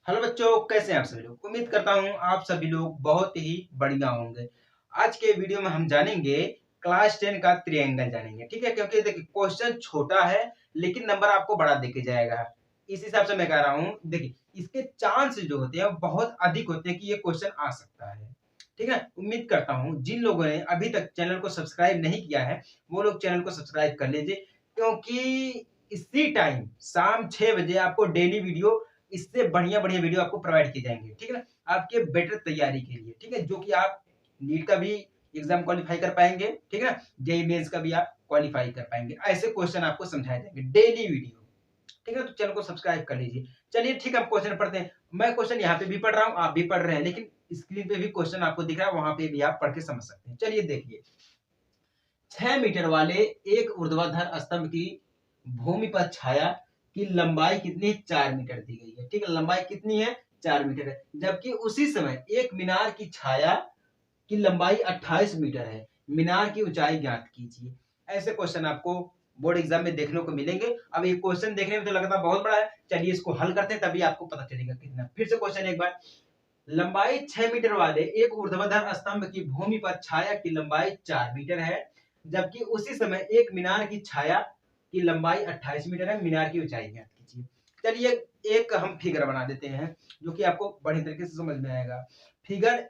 Hello बच्चों, कैसे हैं आप सभी लोग। उम्मीद करता हूं आप सभी लोग बहुत ही बढ़िया होंगे। आज के वीडियो में हम जानेंगे क्लास 10 का ट्रायंगल जानेंगे। ठीक है, क्योंकि देखिए क्वेश्चन छोटा है लेकिन नंबर आपको बड़ा देके जाएगा। इस हिसाब से मैं कह रहा हूं, देखिए इसके चांस जो होते हैं वो बहुत अधिक होते हैं कि ये क्वेश्चन आ सकता है। ठीक है, उम्मीद करता हूं जिन लोगों ने अभी तक चैनल को सब्सक्राइब नहीं किया है वो लोग चैनल को सब्सक्राइब कर लीजिए, क्योंकि इसी टाइम शाम 6 बजे आपको डेली वीडियो, इससे बढ़िया बढ़िया वीडियो आपको प्रोवाइड किए जाएंगे। ठीक है ना, आपके बेटर तैयारी के लिए। ठीक है, जो कि आप नीट का भी एग्जाम क्वालिफाई कर पाएंगे। ठीक है ना, जेईई मेंस का भी आप क्वालिफाई कर पाएंगे। ऐसे क्वेश्चन आपको समझाए जाएंगे डेली वीडियो। ठीक है, तो चैनल को सब्सक्राइब कर लीजिए। चलिए ठीक है, हम क्वेश्चन पढ़ते हैं। मैं क्वेश्चन यहाँ पे भी पढ़ रहा हूँ, आप भी पढ़ रहे हैं, लेकिन स्क्रीन पे भी क्वेश्चन आपको दिख रहा है, वहां पे भी आप पढ़ के समझ सकते हैं। चलिए देखिए, 6 मीटर वाले एक ऊर्ध्वाधर स्तंभ की भूमि पर छाया की लंबाई कितनी? 4 मीटर दी गई है। ठीक है, लंबाई कितनी है? 4 मीटर है। जबकि उसी समय एक मीनार की छाया की लंबाई 28 मीटर है। मीनार की ऊंचाई ज्ञात कीजिए। ऐसे क्वेश्चन आपको बोर्ड एग्जाम में देखने को मिलेंगे। अब ये क्वेश्चन देखने में तो लगता बहुत बड़ा है, चलिए इसको हल करते हैं, तभी आपको पता चलेगा कितना। फिर से क्वेश्चन एक बार। लंबाई 6 मीटर वाले एक ऊर्ध्वाधर स्तंभ की भूमि पर छाया की लंबाई 4 मीटर है, जबकि उसी समय एक मीनार की छाया की लंबाई 28 मीटर है। मीनार की ऊंचाई ज्ञात कीजिए। चलिए एक हम फिगर बना देते हैं जो कि आपको बढ़िया तरीके से समझ में आएगा। फिगर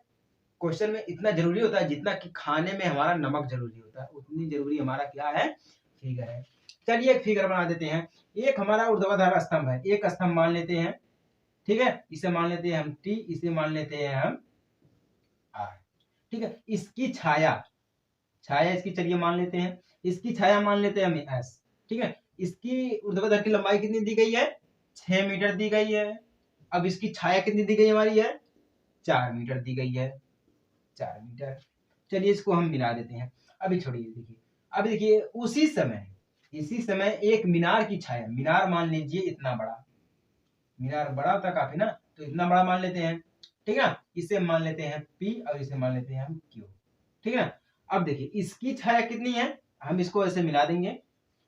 क्वेश्चन में इतना जरूरी होता है जितना कि खाने में हमारा नमक जरूरी होता है, उतनी जरूरी हमारा क्या है? फिगर है। चलिए एक फिगर बना देते हैं। एक हमारा ऊर्ध्वाधर स्तंभ है, एक स्तंभ मान लेते हैं। ठीक है, इसे मान लेते हैं हम टी, इसे मान लेते हैं हम आर। ठीक है, इसकी छाया, छाया इसकी चलिए मान लेते हैं, इसकी छाया मान लेते हैं हम एस। ठीक है, इसकी ऊर्ध्वाधर की लंबाई कितनी दी गई है? 6 मीटर दी गई है। अब इसकी छाया कितनी दी गई हमारी है? 4 मीटर दी गई है। 4 मीटर। चलिए इसको हम मिला देते हैं। अभी छोड़िए, देखिए अभी देखिए उसी समय, इसी समय एक मीनार की छाया, मीनार मान लीजिए इतना बड़ा, मीनार बड़ा होता काफी ना, तो इतना बड़ा मान लेते हैं। ठीक है, इसे मान लेते हैं पी और इसे मान लेते हैं हम क्यू। ठीक है, अब देखिए इसकी छाया कितनी है, हम इसको ऐसे मिला देंगे।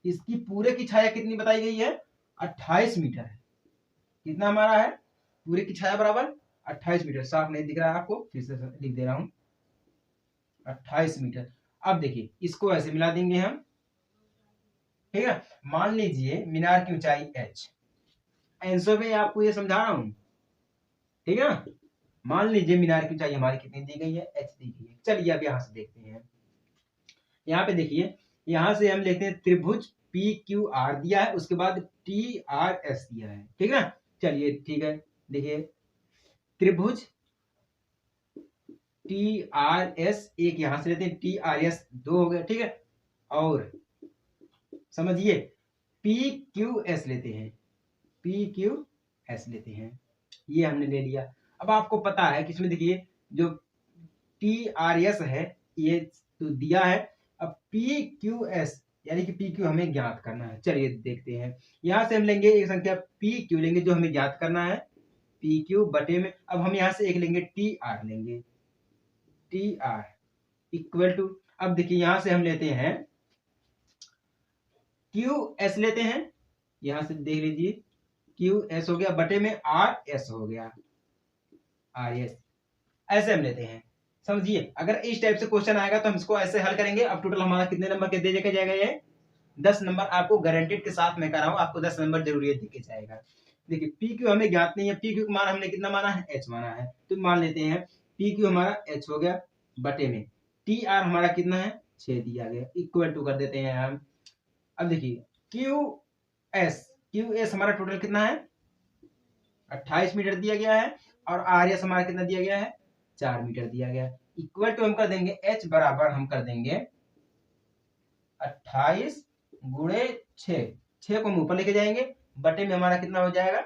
इसकी पूरे की छाया कितनी बताई गई है? 28 मीटर है। कितना हमारा है? पूरे की छाया बराबर 28 मीटर। साफ नहीं दिख रहा है आपको, फिर से लिख दे रहा हूं, 28 मीटर। अब देखिए इसको ऐसे मिला देंगे हम। ठीक है, मान लीजिए मीनार की ऊंचाई h, आंसर में आपको ये समझा रहा हूं। ठीक है ना, मान लीजिए मीनार की ऊंचाई हमारी कितनी दी गई है? h दी गई है। चलिए अब यहां से देखते हैं। यहाँ पे देखिए, यहां से हम लेते हैं त्रिभुज पी क्यू आर दिया है, उसके बाद टी आर एस दिया है। ठीक है ना, चलिए ठीक है, देखिए त्रिभुज टी आर एस एक यहां से लेते हैं, टी आर एस 2 हो गया। ठीक है, और समझिए पी क्यू एस लेते हैं, पी क्यू एस लेते हैं, ये हमने ले लिया। अब आपको पता है कि इसमें देखिए जो टी आर एस है ये तो दिया है। अब पी क्यू एस यानी कि पी क्यू हमें ज्ञात करना है। चलिए देखते हैं, यहां से हम लेंगे एक संख्या पी क्यू लेंगे जो हमें ज्ञात करना है, पी क्यू बटे में। अब हम यहां से एक लेंगे टी आर लेंगे, टी आर इक्वल टू, अब देखिए यहां से हम लेते हैं क्यू एस लेते हैं, यहां से देख लीजिए क्यू एस हो गया बटे में आर एस हो गया, आर एस। ऐसे हम लेते हैं। समझिए अगर इस टाइप से क्वेश्चन आएगा तो हम इसको ऐसे हल करेंगे। अब टोटल हमारा कितने नंबर के दे देके जाएगा? ये 10 नंबर आपको गारंटेड के साथ मैं कह रहा हूं, आपको 10 नंबर जरूर देके जाएगा। देखिए पी क्यू हमें ज्ञात नहीं है, पी क्यू मान हमने कितना माना है? एच माना है, तो मान लेते हैं पी क्यू हमारा एच हो गया बटे में टी आर हमारा कितना है? 6 दिया गया, इक्वल टू कर देते हैं हम। अब देखिए क्यू एस, क्यू एस हमारा टोटल कितना है? 28 मीटर दिया गया है, और आर एस हमारा कितना दिया गया है? 4 मीटर दिया गया। इक्वल टू हम कर देंगे एच बराबर हम कर देंगे 28 गुणे 6, 6 को हम ऊपर लेके जाएंगे, बटे में हमारा कितना हो जाएगा?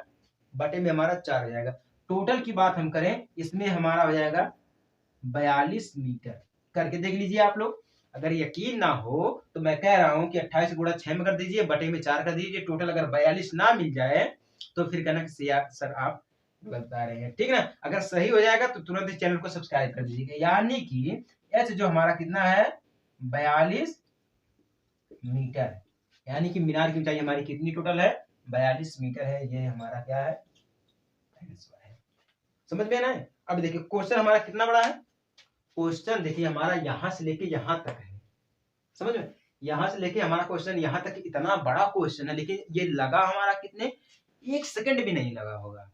बटे में हमारा 4 हो जाएगा। टोटल की बात हम करें, इसमें हमारा हो जाएगा 42 मीटर। करके देख लीजिए आप लोग। अगर यकीन ना हो तो मैं कह रहा हूं कि 28 गुणा 6 में कर दीजिए, बटे में 4 कर दीजिए। टोटल अगर 42 ना मिल जाए तो फिर कहना कि सर आप गलत बता रहे हैं। ठीक है ना, अगर सही हो जाएगा तो तुरंत इस चैनल को सब्सक्राइब कर दीजिएगा। यानी कि एच जो हमारा कितना है? 42 मीटर। यानी कि मीनार की ऊंचाई हमारी कितनी टोटल है? 42 मीटर है। ये हमारा क्या है? आंसर है। समझ में आना है। अब देखिए क्वेश्चन हमारा कितना बड़ा है, क्वेश्चन देखिए हमारा यहाँ से लेके यहाँ तक है, समझ में, यहाँ से लेके हमारा क्वेश्चन यहाँ तक इतना बड़ा क्वेश्चन है, लेकिन ये लगा हमारा कितने, 1 सेकंड भी नहीं लगा होगा।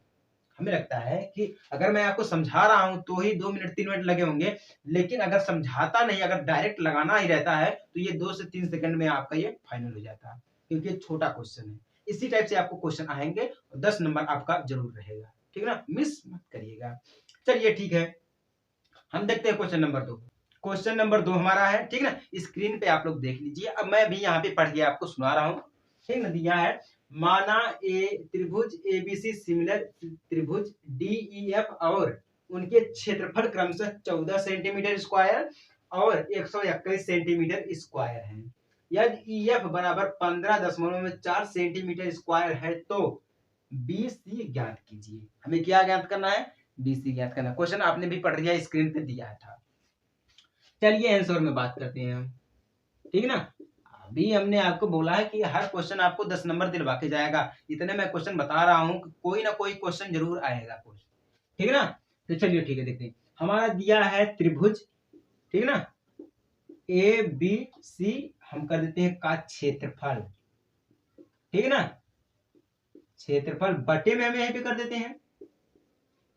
हमें लगता है कि अगर मैं आपको समझा रहा हूं तो ही 2 मिनट 3 मिनट लगे होंगे, लेकिन अगर समझाता नहीं, अगर डायरेक्ट लगाना ही रहता है तो ये 2 से 3 सेकंड में आपका ये फाइनल हो जाता है, क्योंकि ये छोटा क्वेश्चन है। इसी टाइप से आपको क्वेश्चन आएंगे और 10 नंबर आपका जरूर रहेगा, ठीक है ना, मिस मत करिएगा। चलिए ठीक है, हम देखते हैं क्वेश्चन नंबर 2। क्वेश्चन नंबर 2 हमारा है, ठीक है ना, स्क्रीन पे आप लोग देख लीजिए। अब मैं भी यहाँ पे पढ़ के आपको सुना रहा हूँ, ठीक ना। दिया है, माना त्रिभुज एबीसी सिमिलर त्रिभुज डीईएफ और उनके क्षेत्रफल क्रमशः 14 सेंटीमीटर स्क्वायर और 121 सेंटीमीटर स्क्वायर है। यदि ईएफ बराबर 15.4 सेंटीमीटर स्क्वायर है तो बीसी ज्ञात कीजिए। हमें क्या ज्ञात करना है, बीसी ज्ञात करना। क्वेश्चन आपने भी पढ़ लिया, स्क्रीन पे दिया था। चलिए आंसर में बात करते हैं हम, ठीक है ना। अभी हमने आपको बोला है कि हर क्वेश्चन आपको 10 नंबर दिलवा के जाएगा, इतने मैं क्वेश्चन बता रहा हूं कि कोई ना कोई क्वेश्चन जरूर आएगा कुछ, ठीक है ना। तो चलिए ठीक है, देखते हैं। हमारा दिया है त्रिभुज, ठीक है ना, ए बी सी, हम कर देते हैं का क्षेत्रफल, ठीक है ना, क्षेत्रफल बटे में हम यहीं पे कर देते हैं।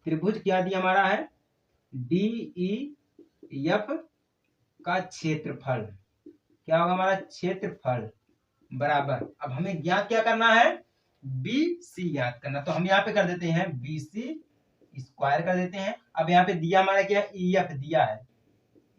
त्रिभुज क्या दिया हमारा है, डी ई एफ का क्षेत्रफल, क्या होगा हमारा क्षेत्रफल बराबर, अब हमें ज्ञात क्या करना है, बी सी ज्ञात करना। तो हम यहाँ पे कर देते हैं बी सी स्क्वायर कर देते हैं। अब यहाँ पे दिया हमारा क्या, ई एफ दिया है,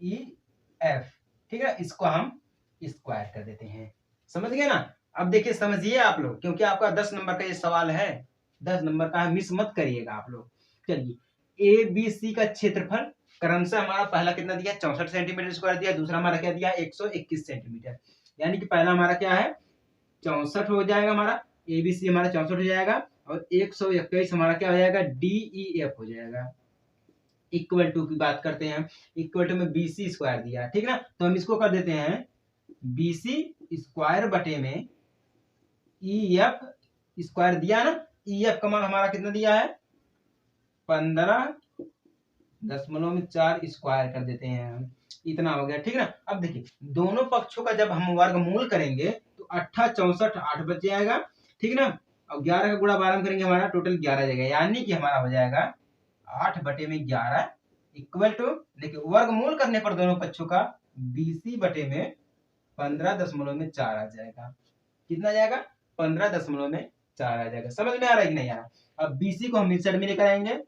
ई एफ, ठीक है, इसको हम स्क्वायर कर देते हैं। समझ गए ना। अब देखिए समझिए आप लोग, क्योंकि आपका 10 नंबर का ये सवाल है, 10 नंबर का है, मिस मत करिएगा आप लोग। चलिए ए बी सी का क्षेत्रफल क्रमशः हमारा पहला कितना दिया, 64 सेंटीमीटर स्क्वायर दिया, दूसरा हमारा क्या दिया, 121 सेंटीमीटर, यानी कि पहला हमारा क्या है 64 हो जाएगा, हमारा एबीसी हमारा 64 हो जाएगा, और 121 हमारा क्या हो जाएगा, डीईएफ हो जाएगा। इक्वल टू की बात करते हैं, इक्वल टू में बीसी स्क्वायर दिया, ठीक ना, तो हम इसको कर देते हैं बीसी स्क्वायर बटे में ईएफ स्क्वायर दिया ना, ईएफ का मान हमारा कितना दिया है, 15.4 स्क्वायर कर देते हैं हम, इतना हो गया, ठीक है ना। अब देखिए दोनों पक्षों का जब हम वर्गमूल करेंगे तो 8 64 8 बच जाएगा, ठीक है ना, और 11 का गुणा 12 करेंगे, हमारा टोटल 11 जाएगा, यानी कि हमारा हो जाएगा 8 बटे में 11 इक्वल टू, देखिए वर्गमूल करने पर दोनों पक्षों का बीसी बटे में 15.4 आ जाएगा। कितना जाएगा, 15.4 आ जाएगा। समझ में आ रहा है कि नहीं आ रहा। अब बीसी को हम इस साइड में लेकर आएंगे,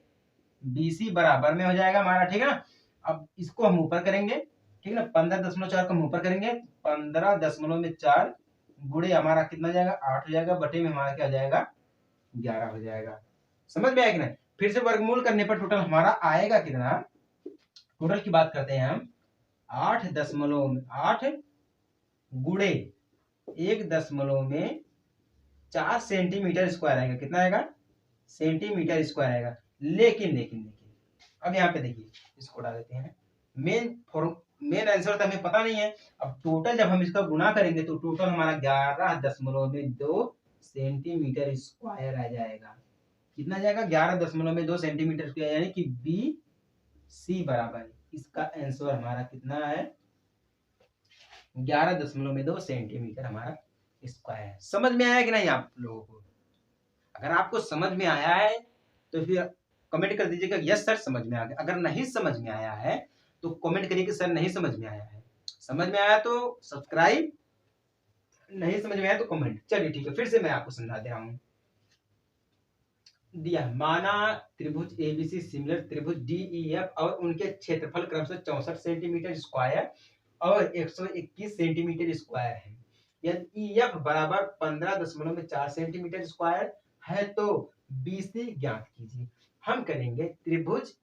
बीसी बराबर में हो जाएगा हमारा, ठीक है ना। अब इसको हम ऊपर करेंगे, ठीक है ना, 15.4 को हम ऊपर करेंगे, 15.4 गुणे हमारा कितना जाएगा, 8 हो जाएगा, बटे में हमारा क्या हो जाएगा, 11 हो जाएगा। समझ में आया कि नहीं। फिर से वर्गमूल करने पर टोटल हमारा आएगा कितना, टोटल की बात करते हैं हम, 8 गुणे 1.4 सेंटीमीटर स्क्वायर आएगा, कितना आएगा, सेंटीमीटर स्क्वायर आएगा। लेकिन देखिए अब यहाँ पे देखिए, इसको डाल देते हैं, मेन आंसर तो हमें पता नहीं है। अब टोटल जब हम इसका गुणा करेंगे तो टोटल हमारा 11.2 सेंटीमीटर स्क्वायर आ जाएगा। कितना जाएगा, 11.2 सेंटीमीटर स्क्वायर, यानी कि बी सी बराबर, इसका आंसर हमारा कितना है, 11.2 सेंटीमीटर हमारा स्क्वायर। समझ में आया कि नहीं आप लोगों को। अगर आपको समझ में आया है तो फिर कमेंट कर दीजिएगा यस सर समझ में आ गया। अगर नहीं समझ में आया है तो कमेंट करिए कि सर नहीं समझ में आया है। समझ में आया तो सब्सक्राइब, नहीं समझ में आया तो कमेंट। चलिए ठीक है, फिर से मैं आपको समझा दे रहा हूं। दिया, माना त्रिभुज एबीसी सिमिलर त्रिभुज डीईएफ और उनके क्षेत्रफल क्रमशः 64 सेंटीमीटर स्क्वायर और 121 सेंटीमीटर स्क्वायर है। यदि ईएफ बराबर 15.4 सेंटीमीटर स्क्वायर है तो बीसी ज्ञात कीजिए। हम करेंगे त्रिभुज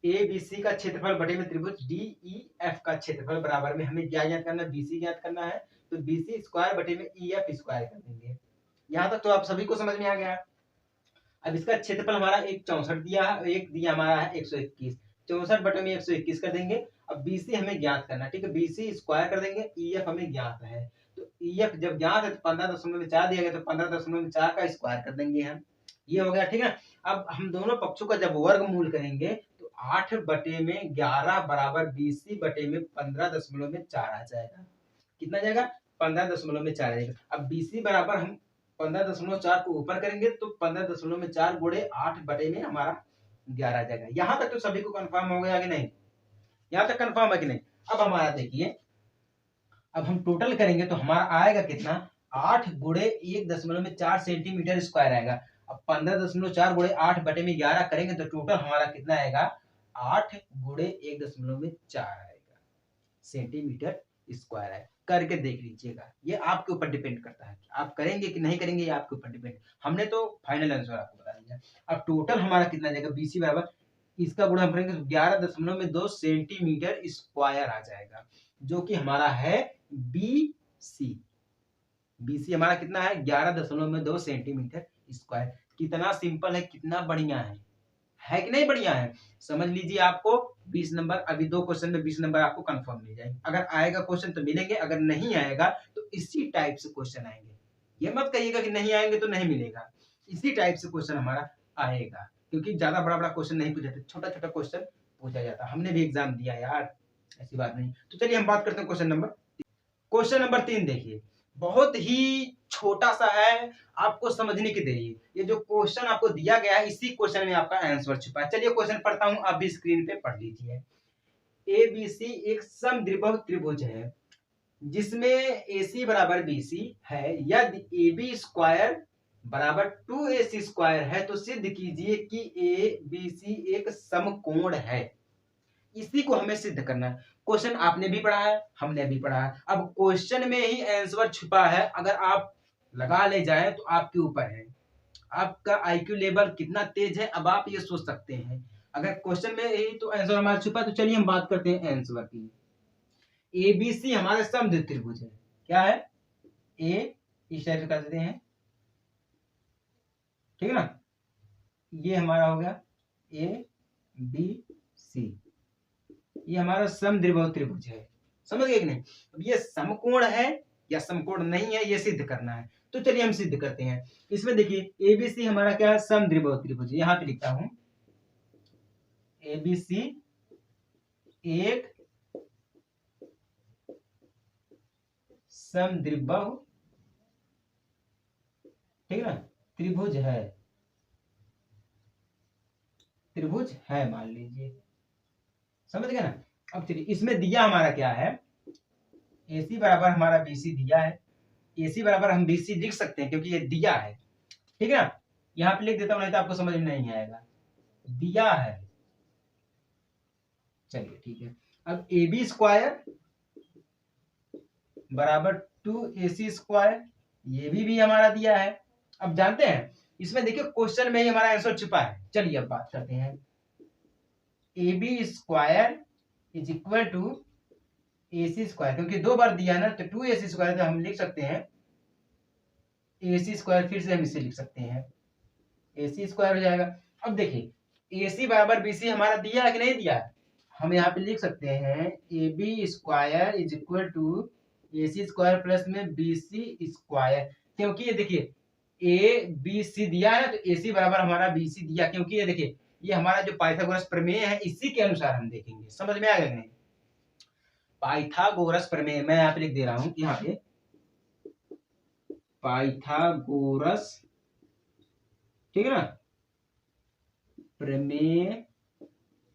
एबीसी का क्षेत्रफल बटे में त्रिभुज डीईएफ का क्षेत्रफल बराबर में हमें क्या ज्ञात करना है, बीसी ज्ञात करना है, तो बीसी स्क्वायर बटे में ईएफ स्क्वायर कर देंगे। यहां तक तो आप सभी को समझ में आ गया। अब इसका क्षेत्रफल हमारा एक 64 दिया है, एक दिया हमारा है 121, 64 बटे में 121 कर देंगे। अब बीसी हमें ज्ञात करना, ठीक है, बीसी स्क्वायर कर देंगे, ईएफ हमें ज्ञात है, तो ईएफ जब ज्ञात है तो 15.4 दिया गया, तो 15.4 का स्क्वायर कर देंगे हम, ये हो गया, ठीक है। अब हम दोनों पक्षों का जब वर्गमूल करेंगे तो 8/11 बराबर BC बटे में 15.4 आ जाएगा। कितना जाएगा? 15.4 आएगा। अब BC बराबर हम 15.4 को ऊपर करेंगे तो 15.4 गुणे 8 बटे में हमारा 11 आ जाएगा। यहाँ तक तो सभी को कंफर्म हो गया कि नहीं? यहाँ तक कंफर्म है कि नहीं? अब हमारा देखिए, अब हम टोटल करेंगे तो हमारा आएगा कितना? 8 गुणे 1.4 सेंटीमीटर स्क्वायर आएगा। अब 15.4 गुणे 8 बटे में 11 करेंगे तो टोटल हमारा कितना आएगा? 8 गुणे 1.4 आएगा सेंटीमीटर स्क्वायर है। करके देख लीजिएगा, ये आपके ऊपर डिपेंड करता है आप करेंगे कि नहीं करेंगे, ये आपके ऊपर डिपेंड। हमने तो फाइनल आंसर आपको बता दिया। अब टोटल हमारा कितना जाएगा? BC बराबर इसका गुणा हम करेंगे तो 11.2 सेंटीमीटर स्क्वायर आ जाएगा, जो कि हमारा है BC। BC हमारा कितना है? 11.2 सेंटीमीटर स्क्वायर। कितना सिंपल है, कितना बढ़िया है कि नहीं बढ़िया है? समझ लीजिए, आपको 20 नंबर, अभी 2 क्वेश्चन में 20 नंबर आपको कंफर्म मिल जाएंगे। अगर आएगा क्वेश्चन तो मिलेंगे, अगर नहीं आएगा तो इसी टाइप से क्वेश्चन आएंगे। ये मत कहिएगा कि नहीं आएंगे तो नहीं मिलेगा, इसी टाइप से क्वेश्चन हमारा आएगा, क्योंकि ज्यादा बड़ा बड़ा क्वेश्चन नहीं पूछा, छोटा छोटा क्वेश्चन पूछा जाता। हमने भी एग्जाम दिया यार, ऐसी बात नहीं। तो चलिए हम बात करते हैं क्वेश्चन नंबर 3। देखिए, बहुत ही छोटा सा है, आपको समझने की देरी है। ये जो क्वेश्चन आपको दिया गया है, इसी क्वेश्चन में आपका आंसर छिपा है। चलिए क्वेश्चन पढ़ता हूं, आप भी स्क्रीन पे पढ़ लीजिए। ABC एक समद्विबाहु त्रिभुज है जिसमें AC बराबर BC है। यदि AB स्क्वायर बराबर 2AC स्क्वायर है तो सिद्ध कीजिए कि ABC एक समकोण है। इसी को हमें सिद्ध करना है। क्वेश्चन आपने भी पढ़ा है, हमने भी पढ़ा है। अब क्वेश्चन में ही आंसर छुपा है, अगर आप लगा ले जाए तो आपके ऊपर है, आपका IQ लेवल कितना तेज है, अब आप ये सोच सकते हैं। अगर क्वेश्चन में ही तो आंसर हमारा छुपा है, तो चलिए हम बात करते हैं आंसर की। ABC हमारे समद्विबाहु त्रिभुज है। क्या है? ए इस टाइप से कर देते हैं, ठीक है ना। ये हमारा हो गया ABC, ये हमारा समद्विबाहु त्रिभुज है। समझ गए कि नहीं? अब ये समकोण है या समकोण नहीं है, ये सिद्ध करना है। तो चलिए हम सिद्ध करते हैं। इसमें देखिए, ABC हमारा क्या है? समद्विबाहु त्रिभुज। यहां पे लिखता हूं, ABC एक समद्विबाहु, ठीक है ना, त्रिभुज है, त्रिभुज है मान लीजिए। समझ गए ना? अब चलिए, इसमें दिया हमारा क्या है? AC बराबर हमारा BC दिया है। AC बराबर हम BC लिख सकते हैं क्योंकि ये दिया है, ठीक है ना। यहाँ पे लिख देता हूं, नहीं तो आपको समझ में नहीं आएगा। दिया है, चलिए ठीक है। अब AB स्क्वायर बराबर 2AC स्क्वायर, ये भी हमारा दिया है। अब जानते हैं, इसमें देखिए क्वेश्चन में ही हमारा आंसर छुपा है। चलिए अब बात करते हैं। AB square is equal to AC square, क्योंकि 2 बार दिया है ना, तो 2AC स्क्वायर तो हम लिख सकते हैं AC स्क्वायर, फिर से हम इसे लिख सकते हैं AC स्क्वायर हो जाएगा। अब देखिए, AC बराबर BC हमारा दिया है कि नहीं दिया है? हम यहाँ पे लिख सकते हैं AB square is equal to AC square plus में BC स्क्वायर, क्योंकि ये देखिए ABC दिया है ना, तो AC बराबर हमारा BC दिया, क्योंकि ये देखिए, ये हमारा जो पाइथागोरस प्रमेय है, इसी के अनुसार हम देखेंगे। समझ में आ गया नहीं? पाइथागोरस प्रमेय मैं यहाँ पे लिख दे रहा हूं, यहाँ पे पाइथागोरस, ठीक है ना, प्रमेय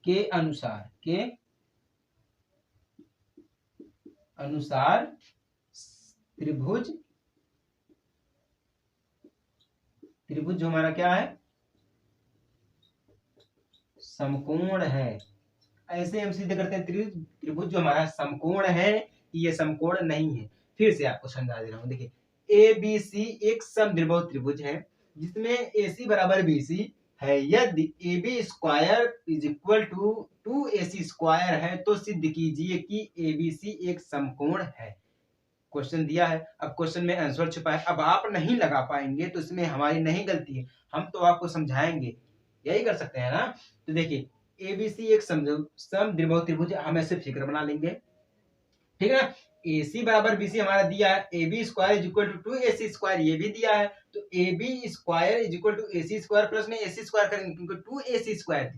के अनुसार, त्रिभुज जो हमारा क्या है? समकोण है। ऐसे हम सिद्ध करते हैं त्रिभुज जो हमारा समकोण है, ये समकोण नहीं है। फिर से आपको समझा दे रहा हूं, देखिए ABC एक समद्विबाहु त्रिभुज है जिसमें AC बराबर BC है। यदि AB square is equal to 2AC square है तो सिद्ध कीजिए कि ABC एक समकोण है। क्वेश्चन दिया है, अब क्वेश्चन में आंसर छुपा है। अब आप नहीं लगा पाएंगे तो इसमें हमारी नहीं गलती है, हम तो आपको समझाएंगे, यही कर सकते हैं ना। तो देखिए, ABC एक समद्विबाहु त्रिभुज, हम ऐसे फिगर बना लेंगे, ठीक है ना। ए सी बराबर बी सी हमारा दिया है, A B square is equal to 2ac square ये भी दिया है, तो A B square is equal to A C square plus में ए सी स्क्वायर करेंगे क्योंकि 2ac स्क्वायर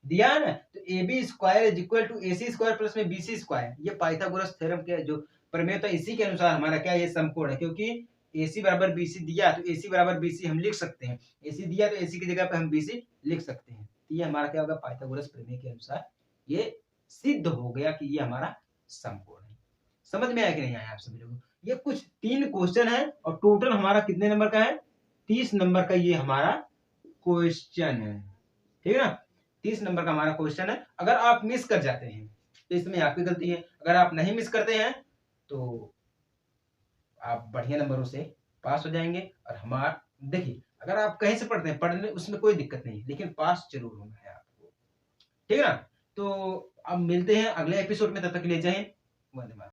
दिया है ना, तो A B square is equal to A C square plus में बी सी स्क्वायर, ये पाइथागोरस थ्योरम के जो प्रमेय था इसी के अनुसार हमारा क्या ये समकोण है, क्योंकि AC बराबर BC दिया तो AC बराबर BC हम लिख सकते हैं, AC दिया तो AC की जगह पे हम BC लिख सकते हैं, तो ये हमारा क्या होगा पाइथागोरस प्रमेय के अनुसार ये सिद्ध हो गया कि ये हमारा समकोण है। समझ में आया कि नहीं आया आप सभी लोगों को? ये कुछ 3 क्वेश्चन है और टोटल हमारा कितने नंबर का है, 30 नंबर का ये हमारा क्वेश्चन है, ठीक है ना, 30 नंबर का हमारा क्वेश्चन है। अगर आप मिस कर जाते हैं तो इसमें आपकी गलती है, अगर आप नहीं मिस करते हैं तो आप बढ़िया नंबरों से पास हो जाएंगे। और हमारा देखिए अगर आप कहीं से पढ़ते हैं, पढ़ने उसमें कोई दिक्कत नहीं, लेकिन पास जरूर होना है आपको, ठीक है ना। तो अब मिलते हैं अगले एपिसोड में, तब तक के लिए जय हिंद, वंदे मातरम।